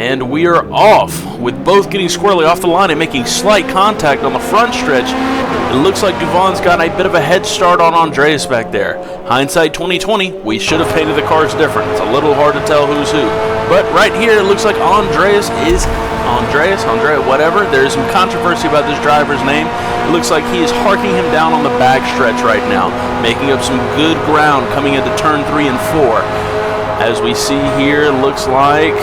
And we are off, with both getting squarely off the line and making slight contact on the front stretch. It looks like Duvan's got a bit of a head start on Andreas back there. Hindsight 2020, we should have painted the cars different. It's a little hard to tell who's who. But right here, it looks like Andrea, whatever. There's some controversy about this driver's name. It looks like he is harking him down on the back stretch right now, making up some good ground coming into turn 3 and 4. As we see here, looks like,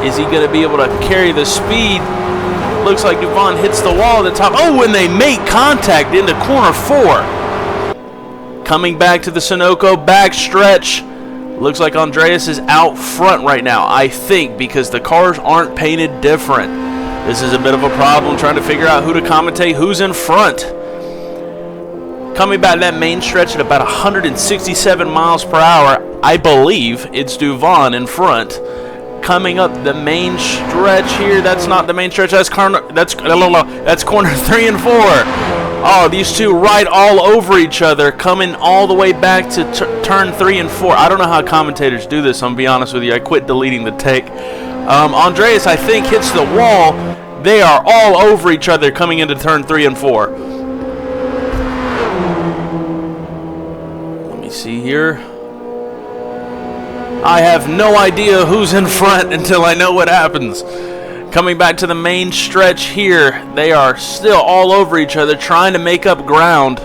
is he going to be able to carry the speed? Looks like Duvan hits the wall at the top. Oh, and they make contact into corner 4. Coming back to the Sunoco back stretch. Looks like Andreas is out front right now, I think, because the cars aren't painted different. This is a bit of a problem trying to figure out who to commentate, who's in front. Coming back to that main stretch at about 167 miles per hour, I believe it's Duvan in front. Coming up the main stretch here, that's not the main stretch, that's corner 3 and 4. Oh, these two right all over each other, coming all the way back to turn 3 and 4. I don't know how commentators do this, I'm going to be honest with you. I quit deleting the tape. Andreas, I think, hits the wall. They are all over each other coming into turn 3 and 4. Let me see here. I have no idea who's in front until I know what happens. Coming back to the main stretch here, they are still all over each other trying to make up ground.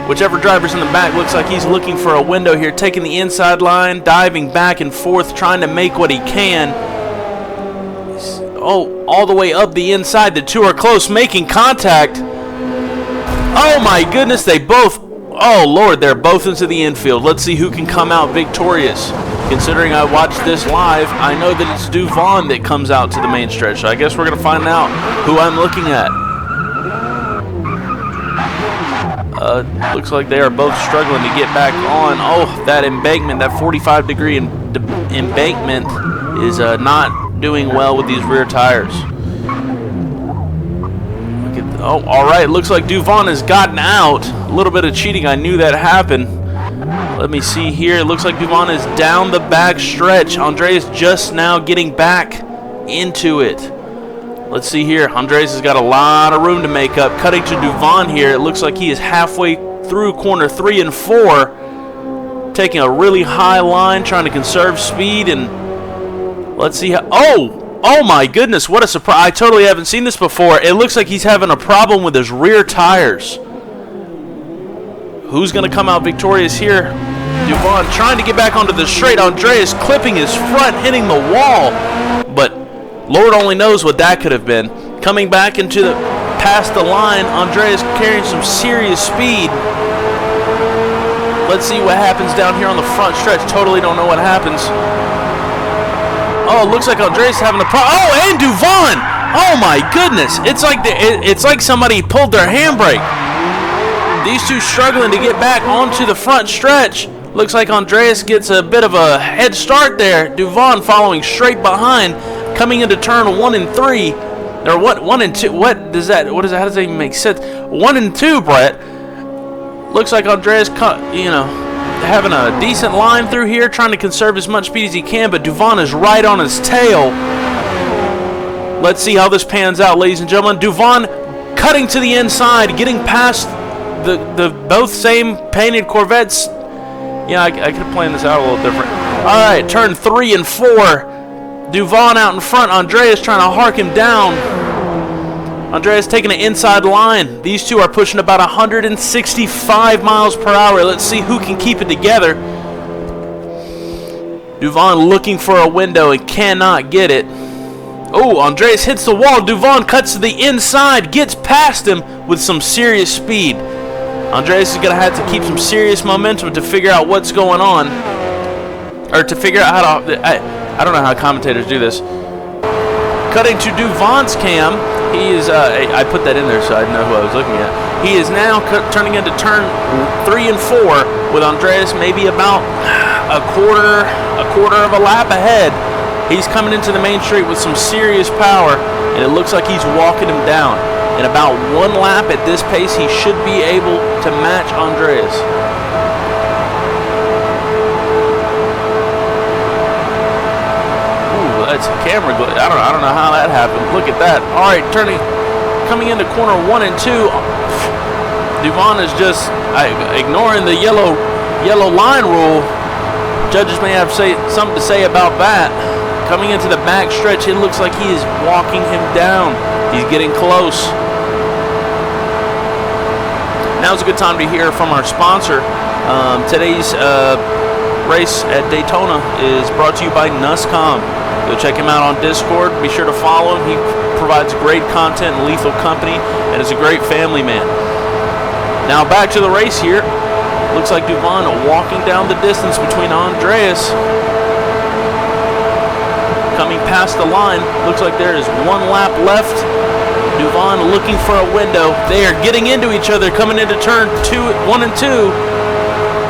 Whichever driver's in the back looks like he's looking for a window here, taking the inside line, diving back and forth, trying to make what he can. Oh, all the way up the inside. The two are close, making contact. Oh my goodness, they both, oh Lord, they're both into the infield. Let's see who can come out victorious. Considering I watched this live, I know that it's Duvan that comes out to the main stretch. So I guess we're going to find out who I'm looking at. Looks like they are both struggling to get back on. Oh, that embankment, that 45-degree embankment is not doing well with these rear tires. Oh, all right. Looks like Duvan has gotten out. A little bit of cheating. I knew that happened. Let me see here. It looks like Duvan is down the back stretch. Andreas just now getting back into it. Let's see here. Andreas has got a lot of room to make up. Cutting to Duvan here. It looks like he is halfway through corner 3 and 4. Taking a really high line, trying to conserve speed. And let's see how... Oh my goodness. What a surprise. I totally haven't seen this before. It looks like he's having a problem with his rear tires. Who's going to come out victorious here? Duvan trying to get back onto the straight. Andreas clipping his front, hitting the wall. But Lord only knows what that could have been. Coming back into the past the line, Andreas carrying some serious speed. Let's see what happens down here on the front stretch. Totally don't know what happens. Oh, it looks like Andreas having a problem. Oh, and Duvan! Oh my goodness! It's like somebody pulled their handbrake. These two struggling to get back onto the front stretch. Looks like Andreas gets a bit of a head start there. Duvan following straight behind, coming into turn 1 and 3. Or what? 1 and 2? What does that? How does that even make sense? 1 and 2, Brett. Looks like Andreas, having a decent line through here, trying to conserve as much speed as he can. But Duvan is right on his tail. Let's see how this pans out, ladies and gentlemen. Duvan cutting to the inside, getting past the both same painted Corvettes. Yeah, I could have planned this out a little different. All right, turn 3 and 4. Duvan out in front. Andreas trying to hark him down. Andreas taking an inside line. These two are pushing about 165 miles per hour. Let's see who can keep it together. Duvan looking for a window and cannot get it. Oh, Andreas hits the wall. Duvan cuts to the inside, gets past him with some serious speed. Andreas is going to have to keep some serious momentum to figure out what's going on. Or to figure out how to... I don't know how commentators do this. Cutting to Duvan's cam. He is... I put that in there so I know who I was looking at. He is now turning into turn 3 and 4 with Andreas maybe about a quarter of a lap ahead. He's coming into the main straight with some serious power, and it looks like he's walking him down. In about 1 lap at this pace, he should be able to match Andreas. it's a camera glitch. I don't know how that happened. Look at that. All right, coming into corner 1 and 2. Duvan is just ignoring the yellow line rule. Judges may have something to say about that. Coming into the back stretch, it looks like he is walking him down. He's getting close. Now's a good time to hear from our sponsor. Today's race at Daytona is brought to you by Nuscom. Go check him out on Discord. Be sure to follow him. He provides great content and lethal company and is a great family man. Now back to the race here. Looks like Duvan walking down the distance between Andreas. Coming past the line. Looks like there is 1 lap left. Duvan looking for a window. They are getting into each other, coming into turn 1 and 2.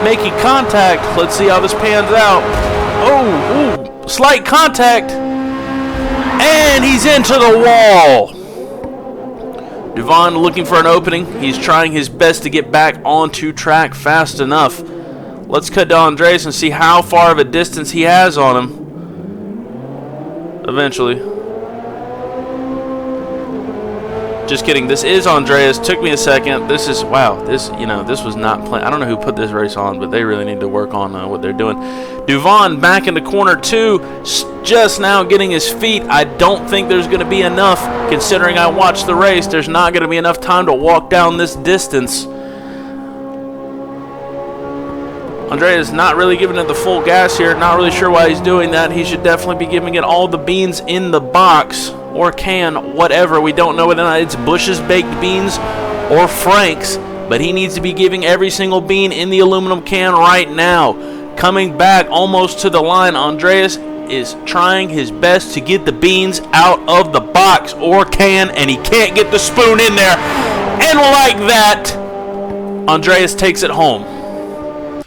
Making contact. Let's see how this pans out. Oh, slight contact. And he's into the wall. Duvan looking for an opening. He's trying his best to get back onto track fast enough. Let's cut to Andreas and see how far of a distance he has on him. Eventually. Just kidding. This is Andreas. Took me a second. This is, wow. This was not planned. I don't know who put this race on, but they really need to work on what they're doing. Duvan back into corner 2, just now getting his feet. I don't think there's going to be enough, considering I watched the race. There's not going to be enough time to walk down this distance. Andreas not really giving it the full gas here. Not really sure why he's doing that. He should definitely be giving it all the beans in the box. Or can, whatever. We don't know whether or not it's Bush's baked beans or Frank's, but he needs to be giving every single bean in the aluminum can right now. Coming back almost to the line, Andreas is trying his best to get the beans out of the box or can, and he can't get the spoon in there. And like that, Andreas takes it home.